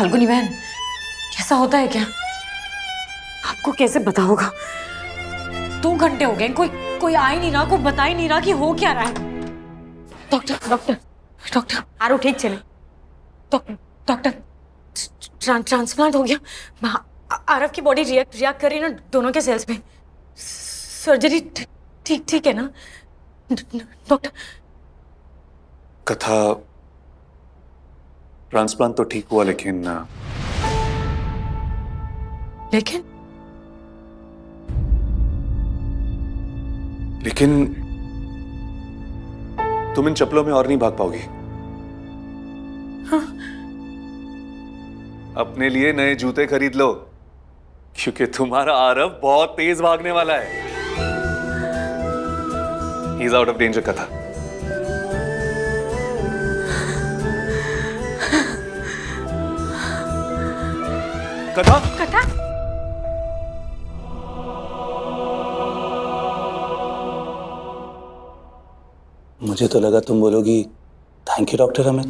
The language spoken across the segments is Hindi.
फाल्गुनी बहन, कैसा होता है क्या? आपको कैसे पता होगा? 2 घंटे हो गए, कोई आ ही नहीं रहा, कोई बता ही नहीं रहा कि हो क्या रहा है। डॉक्टर आरू ठीक चले? डॉक्टर ट्रांसप्लांट हो गया। आरव की बॉडी रिएक्ट कर रही है ना दोनों के सेल्स में। सर्जरी ठीक है ना डॉक्टर? कथा, ट्रांसप्लांट तो ठीक हुआ, लेकिन तुम इन चप्पलों में और नहीं भाग पाओगी। हाँ? अपने लिए नए जूते खरीद लो, क्योंकि तुम्हारा आरव बहुत तेज भागने वाला है। He is out of danger कथा। कथा? मुझे तो लगा तुम बोलोगी थैंक यू डॉक्टर अमित,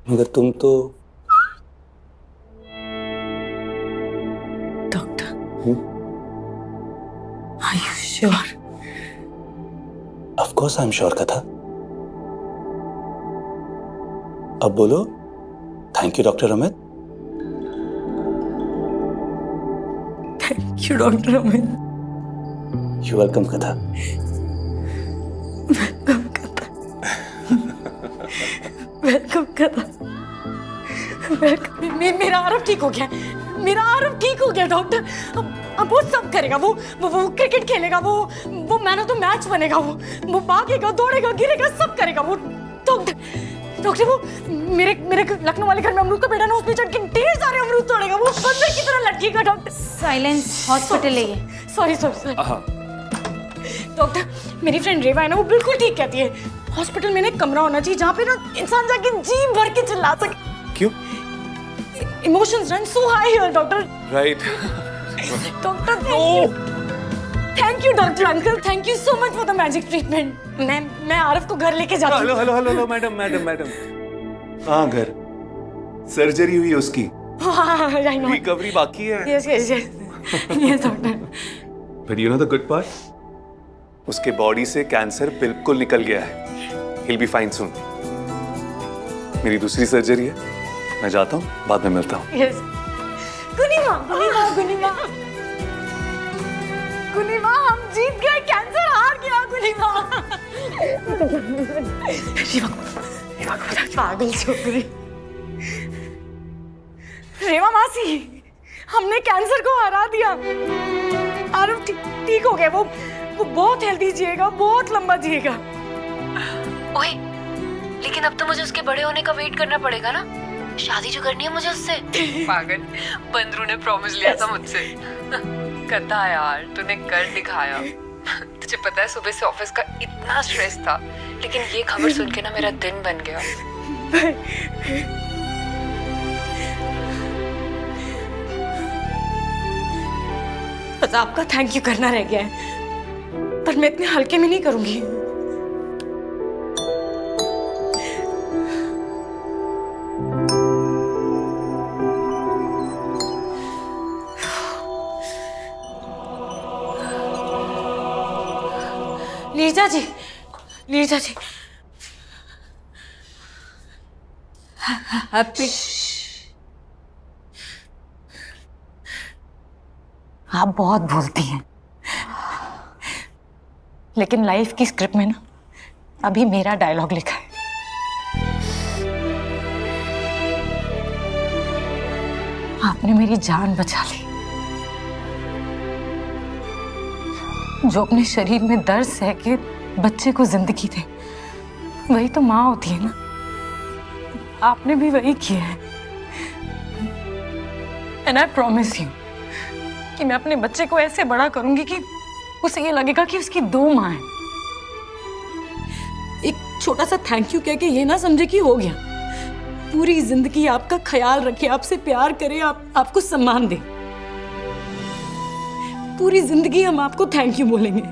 मगर तुम तो doctor R you sure? Of course I am sure कथा। अब बोलो thank you doctor Amit. Thank you doctor Amit. You welcome कथा। वेलकम कथा। मेरा आरव ठीक हो गया, मेरा आरव ठीक हो गया डॉक्टर। अब वो सब करेगा, वो क्रिकेट खेलेगा, वो मैन ऑफ द मैच बनेगा, वो भागेगा, दौड़ेगा, गिरेगा, सब करेगा वो। डॉक्टर वो मेरे लखनऊ वाले घर में अमरूद का पेड़ है ना, उसमें चढ़ के ढेर सारे अमरूद तोड़ेगा, वो बंदर की तरह लटकेगा डॉक्टर। साइलेंस, हॉस्पिटल है ये। सॉरी डॉक्टर, मेरी फ्रेंड रेवा है ना, वो बिल्कुल ठीक कहती है, हॉस्पिटल में ना एक कमरा होना चाहिए जहाँ पे ना इंसान जाके जी भर के चिल्ला सके। क्यों? Emotions run so high here doctor. Right. Doctor thank you doctor uncle, thank you so much for the magic treatment. मैं आरव को घर लेके जाती हूँ। Hello madam. हाँ, घर सर्जरी हुई उसकी, रिकवरी बाकी है। Yes doctor. But you know the good part, उसके बॉडी से कैंसर बिल्कुल निकल गया है। He'll be fine soon. मेरी दूसरी सर्जरी है, मैं जाता हूँ, बाद में मिलता हूँ। यस। गुनीमा, हम जीत गए, कैंसर हार गया गुनीमा। पागल छोकरी। रेवा मासी, हमने कैंसर को हरा दिया। आरव ठीक हो गया, वो बहुत हेल्दी जिएगा, बहुत लंबा जिएगा। ओए, लेकिन अब तो मुझे उसके बड़े होने का वेट करना पड़ेगा ना, शादी जो करनी है मुझे उससे। पागल, बंदरू ने प्रॉमिस लिया था मुझसे। कथा यार, तूने कर दिखाया। तुझे पता है सुबह से ऑफिस का इतना स्ट्रेस था, लेकिन ये खबर सुन के ना मेरा दिन बन गया। बस आपका थैंक यू करना रह गया है, पर मैं इतने हल्के में नहीं करूंगी। नीरजा जी हैप्पी। आप बहुत बोलती हैं, लेकिन लाइफ की स्क्रिप्ट में ना अभी मेरा डायलॉग लिखा है। आपने मेरी जान बचा ली। जो अपने शरीर में दर्द सह के बच्चे को जिंदगी दे, वही तो माँ होती है ना। आपने भी वही किया है। एंड आई प्रॉमिस यू कि मैं अपने बच्चे को ऐसे बड़ा करूंगी कि उसे ये लगेगा कि उसकी 2 माँ हैं। एक छोटा सा थैंक यू कह के ये ना समझे कि हो गया। पूरी जिंदगी आपका ख्याल रखे, आपसे प्यार करे, आपको सम्मान दे। पूरी जिंदगी हम आपको थैंक यू बोलेंगे।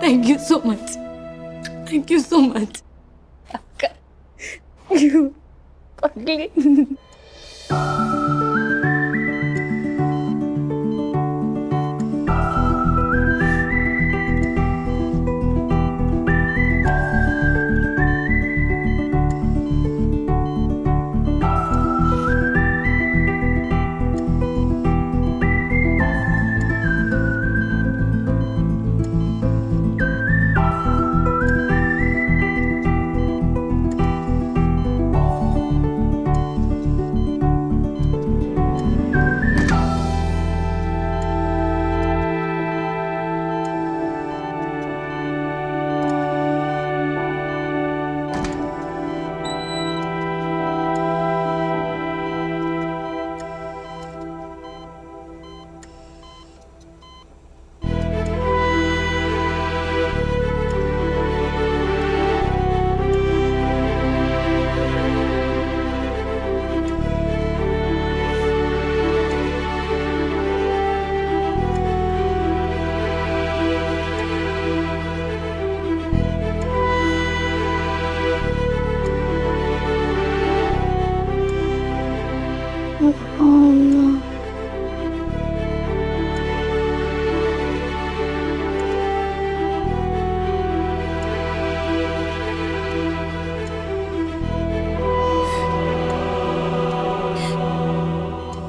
Thank you so much, thank you so much. पगली।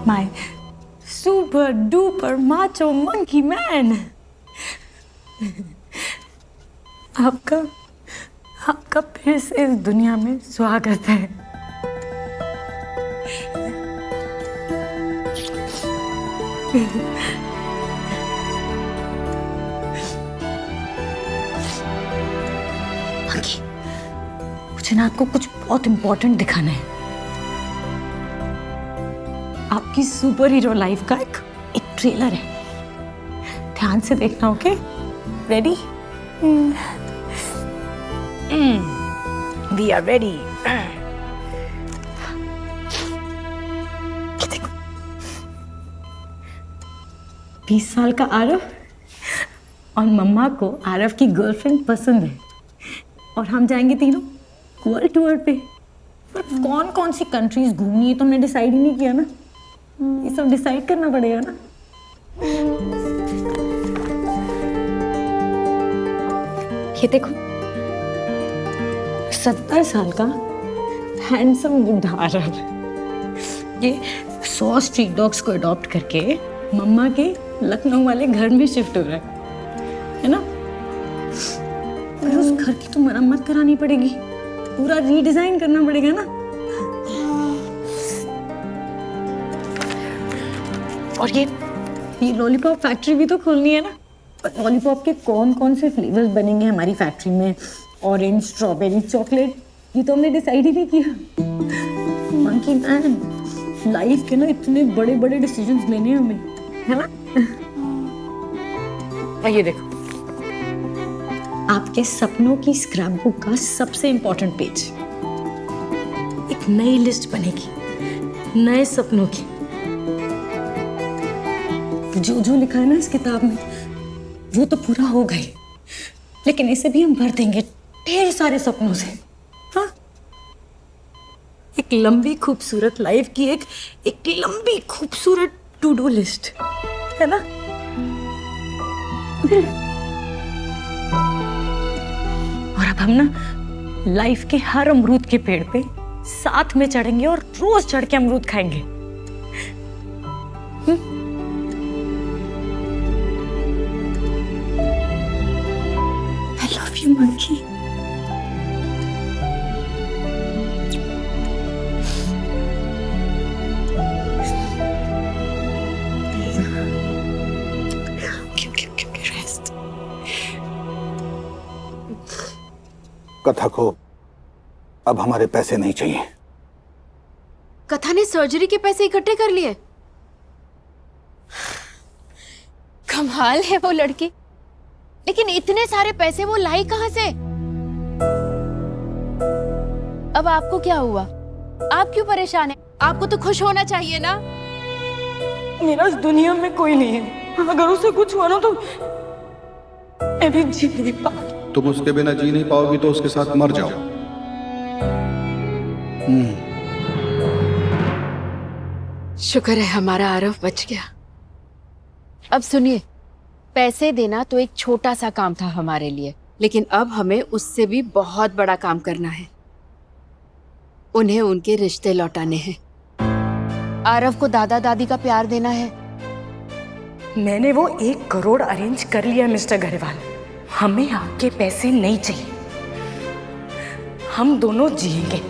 My super duper macho monkey man. आपका फिर से इस दुनिया में स्वागत है। मंकी, मुझे ना आपको कुछ बहुत इम्पोर्टेंट दिखाना है। आपकी सुपर हीरो लाइफ का एक ट्रेलर है, ध्यान से देखना। Okay, ready? We are ready. 20 साल का आरव और मम्मा को आरव की गर्लफ्रेंड पसंद है और हम जाएंगे तीनों वर्ल्ड टूर पे। पर कौन कौन सी कंट्रीज घूमनी है तो हमने डिसाइड ही नहीं किया ना। ये सब डिसाइड करना पड़ेगा ना। ये देखो, 70 साल का हैंडसम बुढ़ा आरव, ये 100 स्ट्रीट डॉग्स को अडॉप्ट करके मम्मा के लखनऊ वाले घर में शिफ्ट हो रहा है ना। पर उस घर की तो मरम्मत करानी पड़ेगी, पूरा रीडिजाइन करना पड़ेगा ना। और ये लॉलीपॉप फैक्ट्री भी तो खोलनी है ना। पर लॉलीपॉप के कौन कौन से फ्लेवर्स बनेंगे हमारी फैक्ट्री में, ऑरेंज, स्ट्रॉबेरी, चॉकलेट, ये तो हमने डिसाइड ही नहीं किया। मंकी मैन, लाइफ के ना इतने बड़े बड़े डिसीजंस लेने हैं हमें, है ना। ये देखो, आपके सपनों की स्क्रैप बुक का सबसे इंपॉर्टेंट पेज। एक नई लिस्ट बनेगी नए सपनों की। जो जो लिखा है ना इस किताब में वो तो पूरा हो गई, लेकिन इसे भी हम भर देंगे ढेर सारे सपनों से। हाँ, एक लंबी खूबसूरत लाइफ की एक लंबी खूबसूरत टू डू लिस्ट, है ना। और अब हम ना लाइफ के हर अमरूद के पेड़ पे साथ में चढ़ेंगे और रोज चढ़ के अमरूद खाएंगे। I love you, monkey. Rest. कथा को अब हमारे पैसे नहीं चाहिए। कथा ने सर्जरी के पैसे इकट्ठे कर लिए। कमाल है वो लड़की, लेकिन इतने सारे पैसे वो लाई कहां से? अब आपको क्या हुआ? आप क्यों परेशान हैं? आपको तो खुश होना चाहिए ना। मेरा इस दुनिया में कोई नहीं है, अगर उसे कुछ हुआ ना तो मैं भी जी नहीं पाऊंगी। तुम उसके बिना जी नहीं पाओगी तो उसके साथ मर जाओ। शुक्र है हमारा आरव बच गया। अब सुनिए, पैसे देना तो एक छोटा सा काम था हमारे लिए, लेकिन अब हमें उससे भी बहुत बड़ा काम करना है। उन्हें उनके रिश्ते लौटाने हैं। आरव को दादा दादी का प्यार देना है। मैंने वो 1 करोड़ अरेंज कर लिया मिस्टर ग्रेवाल। हमें आपके पैसे नहीं चाहिए, हम दोनों जिएंगे।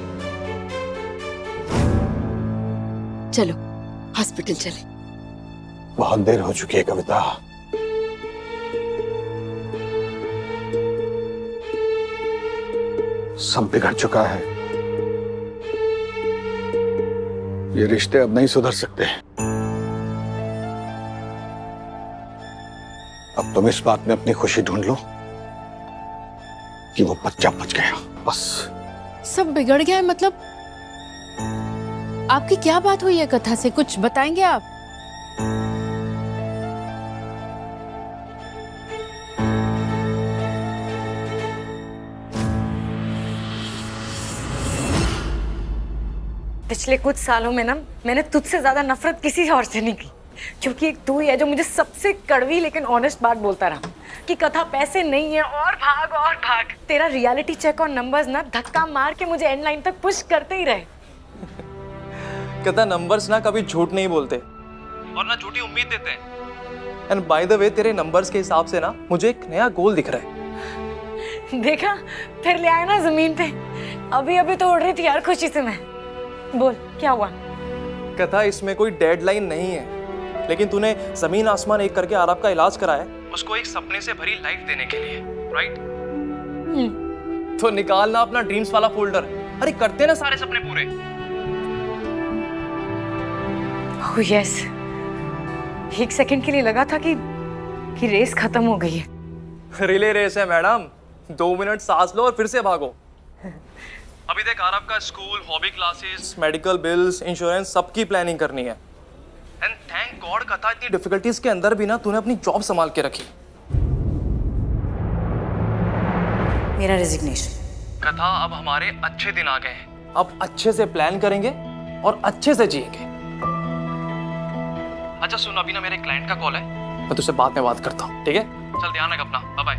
चलो हॉस्पिटल चले। बहुत देर हो चुकी है कविता। सब बिगड़ चुका है। ये रिश्ते अब नहीं सुधर सकते। अब तुम इस बात में अपनी खुशी ढूंढ लो कि वो बच्चा बच गया, बस। सब बिगड़ गया है मतलब? आपकी क्या बात हुई है कथा से, कुछ बताएंगे आप? पिछले कुछ सालों में ना मैंने तुझसे ज्यादा नफरत किसी और से नहीं की, क्योंकि एक तू ही है जो मुझे सबसे कड़वी लेकिन ऑनेस्ट बात बोलता रहा कि कथा पैसे नहीं है और भाग और भाग। तेरा रियलिटी चेक और नंबर्स ना धक्का मार के मुझे एंड लाइन तक पुश करते ही रहे। कथा नंबर्स ना कभी झूठ नहीं बोलते और ना झूठी उम्मीद देते हैं। एंड बाय द वे, तेरे नंबर्स के हिसाब से ना मुझे एक नया गोल दिख रहा है। देखा, फिर ले आया ना जमीन पे। अभी अभी तो उड़ रही थी यार खुशी से मैं। बोल क्या हुआ? कथा, इसमें कोई डेडलाइन नहीं है, लेकिन तूने जमीन आसमान एक करके आरव का इलाज कराया, उसको एक सपने से भरी लाइफ देने के लिए, राइट? तो निकालना अपना ड्रीम्स वाला फोल्डर। अरे करते ना सारे सपने पूरे। ओह यस, 1 सेकंड के लिए लगा था कि रेस खत्म हो गई है। रिले रेस है मैडम, 2 मिनट सांस लो और फिर से भागो। अभी देख, आरव का school, hobby classes, medical bills, insurance, सबकी प्लानिंग करनी है। एंड थैंक गॉड कथा, इतनी डिफिकल्टीज के अंदर भी ना तूने अपनी जॉब संभाल के रखी। मेरा रेजिग्नेशन। कथा, अब हमारे अच्छे दिन आ गए हैं। अब अच्छे से प्लान करेंगे और अच्छे से जिएंगे। अच्छा सुन, अभी ना मेरे क्लाइंट का कॉल है, मैं तुझसे बाद में बात करता हूँ, ठीक है? चल ध्यान रख अपना, बाय बाय।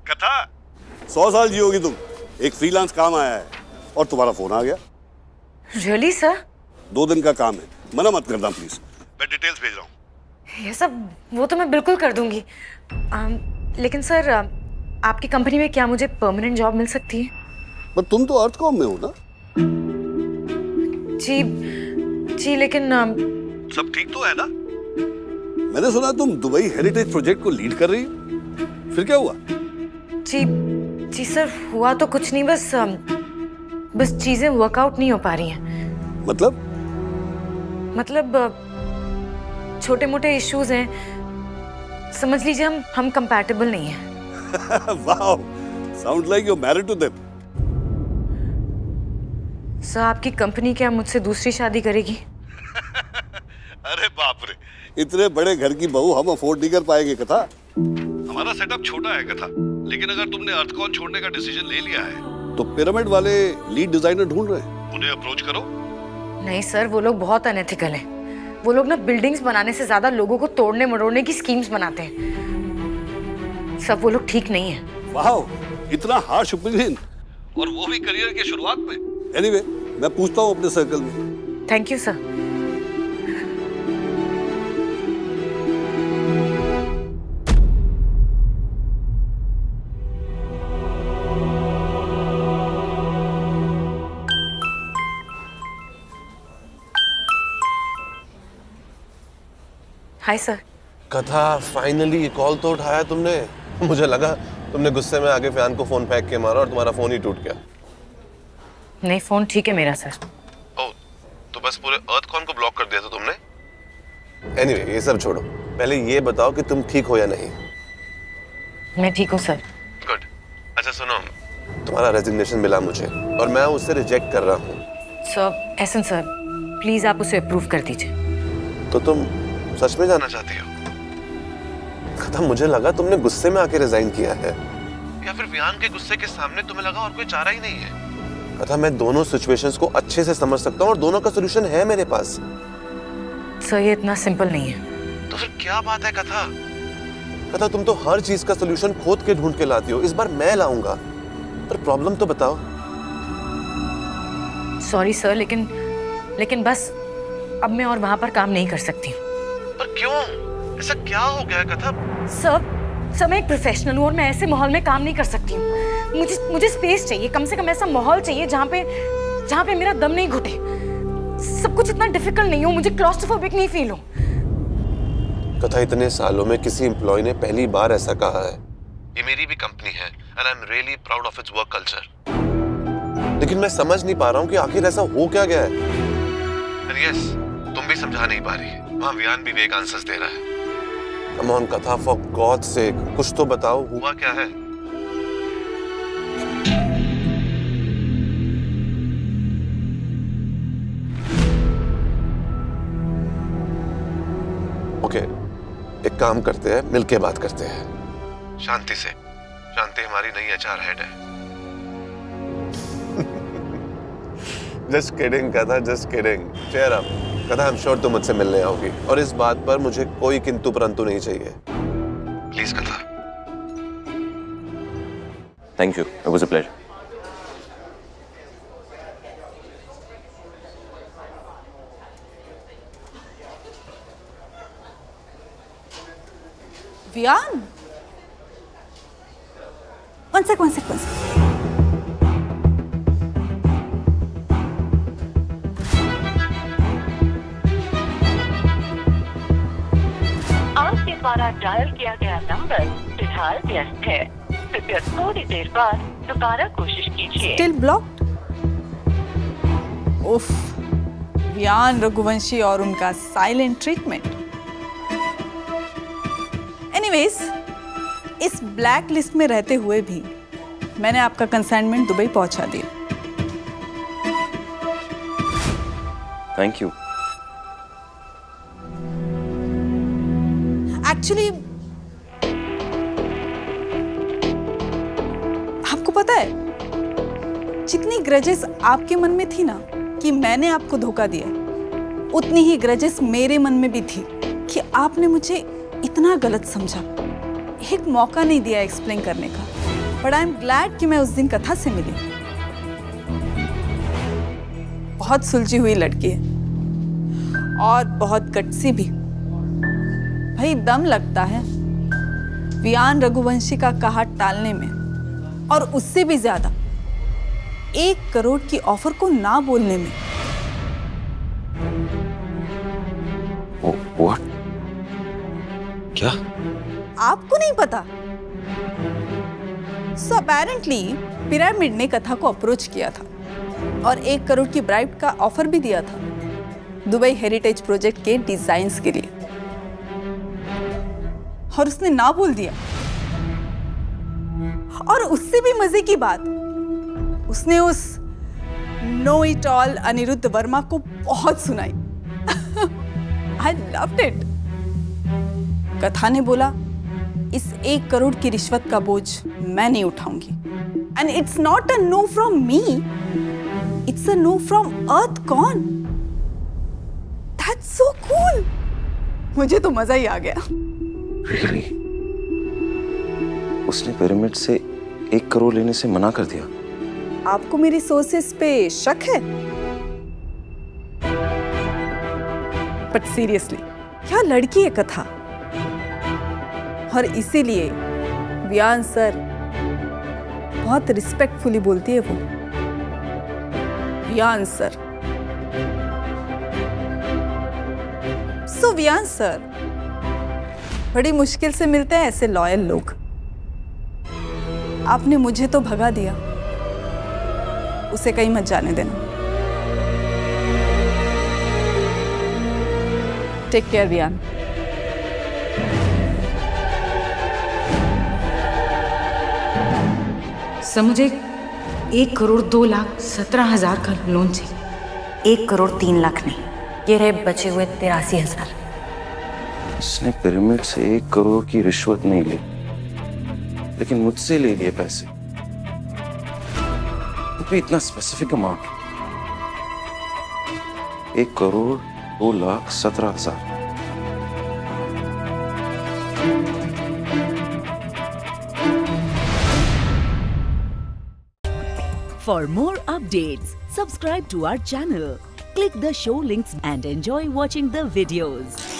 कथा, 100 साल जियोगी तुम। एक फ्रीलांस काम आया है और तुम्हारा फोन आ गया। Really sir? 2 दिन का काम है, मना मत करना प्लीज। मैं डिटेल्स भेज रहा हूँ। ये सब वो तो मैं बिल्कुल कर दूंगी। लेकिन सर, आपकी कंपनी में क्या मुझे परमानेंट जॉब मिल सकती है? पर तुम तो अर्थकॉम में हो ना? जी लेकिन सब ठीक तो है ना? मैंने सुना तुम दुबई हेरिटेज प्रोजेक्ट को लीड कर रही हो, फिर क्या हुआ? जी सर, हुआ तो कुछ नहीं, बस चीजें वर्कआउट नहीं हो पा रही हैं। मतलब छोटे मोटे इश्यूज हैं, समझ लीजिए हम कंपैटिबल नहीं हैं। Wow, sound like you married to them. Sir, आपकी कंपनी क्या मुझसे दूसरी शादी करेगी? अरे बाप रे, इतने बड़े घर की बहू हम अफोर्ड नहीं कर पाएंगे कथा। हमारा सेटअप छोटा है कथा, लेकिन अगर तुमने अर्थकॉन छोड़ने का डिसीजन ले लिया है तो पिरामिड वाले लीड डिजाइनर ढूंढ रहे हैं, उन्हें अप्रोच करो। नहीं सर, वो लोग बहुत अनएथिकल हैं। वो लोग ना बिल्डिंग्स बनाने से ज्यादा लोगों को तोड़ने मरोड़ने की स्कीम्स बनाते हैं। सब वो लोग ठीक नहीं है। वाओ, इतना हार्श ओपिनियन, और वो भी करियर की शुरुआत में। एनीवे, मैं पूछता हूँ अपने सर्कल में। Thank you sir. Hi sir. कथा, फाइनली कॉल तो उठाया तुमने। मुझे लगा तुमने गुस्से में आगे फैन को फोन फेंक के मारा और तुम्हारा फोन ही टूट गया। नहीं, फोन ठीक है मेरा सर। ओह, तो बस पूरे अर्थकॉन को ब्लॉक कर दिया था तुमने? एनीवे, ये सब छोड़ो, पहले ये बताओ कि तुम ठीक हो या नहीं। मैं ठीक हूँ सर। गुड। अच्छा सुनो, तुम्हारा रेजिग्नेशन मिला मुझे और मैं उसे रिजेक्ट कर रहा हूँ। सर, एहसन सर, प्लीज आप उसे अप्रूव कर दीजिए। तो तुम सच में जाना चाहती हो? कथा मुझे लगा तुमने गुस्से में आके रिजाइन किया है, या फिर वियान के गुस्से के सामने तुम्हें लगा और कोई चारा ही नहीं है। कथा मैं दोनों सिचुएशंस को अच्छे से समझ सकता हूँ और दोनों का सोल्यूशन है मेरे पास। सर ये इतना सिंपल नहीं है। तो फिर क्या बात है कथा? कथा तुम तो हर चीज का सोल्यूशन खोद के ढूंढ के लाती हो, इस बार मैं लाऊंगा, पर प्रॉब्लम तो बताओ। सॉरी सर, लेकिन बस अब मैं और वहां पर काम नहीं कर सकती हूँ। पर क्यों? ऐसा क्या हो गया कथा? सर मैं एक प्रोफेशनल हूँ और मैं ऐसे माहौल में काम नहीं कर सकती हूँ। मुझे स्पेस चाहिए, कम से कम ऐसा माहौल चाहिए जहाँ पे मेरा दम नहीं घुटे। सब कुछ इतना डिफिकल्ट नहीं हो, मुझे क्लॉस्ट्रोफोबिक नहीं फील हो। कथा इतने सालों में किसी एम्प्लॉय ने पहली बार ऐसा कहा है। ये मेरी भी कंपनी है and I am really proud of its work culture, लेकिन मैं समझ नहीं पा रहा हूँ कि आखिर ऐसा हो क्या गया है। यस, तुम भी समझा नहीं पा रही, वहाँ वियान भी वेग आंसर्स दे रहा है। कम ऑन कथा, फॉर गॉड सेक कुछ तो बताओ, हुआ क्या है? ओके, एक काम करते हैं, मिलके बात करते हैं शांति से। शांति हमारी नई एचआर हेड है। जस्ट किडिंग कथा, जस्ट किडिंग। चेयर अप कथा, आई एम श्योर तुम मुझसे मिलने आओगी और इस बात पर मुझे कोई किंतु परंतु नहीं चाहिए। Please Katha. Thank you, it was a pleasure. Viaan, one sec. आपके द्वारा डायल किया गया नंबर फिलहाल व्यस्त है, कृपया थोड़ी देर बाद दोबारा कोशिश कीजिए। Still blocked? उफ, वियान रघुवंशी और उनका साइलेंट ट्रीटमेंट। एनीवेज, इस ब्लैक लिस्ट में रहते हुए भी मैंने आपका कंसाइनमेंट दुबई पहुंचा दिया। Thank you. एक्चुअली आपको पता है, जितनी ग्रजेस आपके मन में थी ना कि मैंने आपको धोखा दिया, उतनी ही ग्रजेस मेरे मन में भी थी कि आपने मुझे इतना गलत समझा, एक मौका नहीं दिया एक्सप्लेन करने का। बट आई एम ग्लैड कि मैं उस दिन कथा से मिली। बहुत सुलझी हुई लड़की है और बहुत गट्सी भी। भाई दम लगता है वियान रघुवंशी का कहा टालने में, और उससे भी ज्यादा 1 करोड़ की ऑफर को ना बोलने में। व्हाट? क्या? आपको नहीं पता? सो अपेरेंटली पिरामिड ने कथा को अप्रोच किया था और 1 करोड़ की ब्राइब का ऑफर भी दिया था दुबई हेरिटेज प्रोजेक्ट के डिजाइन्स के लिए, और उसने ना बोल दिया। और उससे भी मजे की बात, उसने उस know it all Aniruddh Verma को बहुत सुनाई। I loved it. कथा ने बोला, इस 1 करोड़ की रिश्वत का बोझ मैं नहीं उठाऊंगी। And it's not a no from me, it's a no from Earthcon. That's so cool. मुझे तो मजा ही आ गया। Really? उसने पिरामिड से 1 करोड़ लेने से मना कर दिया? आपको मेरी सोर्सेस पे शक है? बट सीरियसली, क्या लड़की है कथा, और इसीलिए वियान सर बहुत रिस्पेक्टफुली बोलती है वो। वियान सर। सो वियान सर, बड़ी मुश्किल से मिलते हैं ऐसे लॉयल लोग। आपने मुझे तो भगा दिया, उसे कहीं मत जाने देना। Take care Viaan. सर मुझे 1,02,17,000 का लोन चाहिए। 1 करोड़ 3 लाख नहीं, ये रहे बचे हुए 83,000। इसने पिरामिड से 1 करोड़ की रिश्वत नहीं ली, लेकिन मुझसे ले लिए पैसे। वो भी इतना specific amount, 1,02,17,000। For more updates, subscribe to our channel, click the show links and enjoy watching the videos.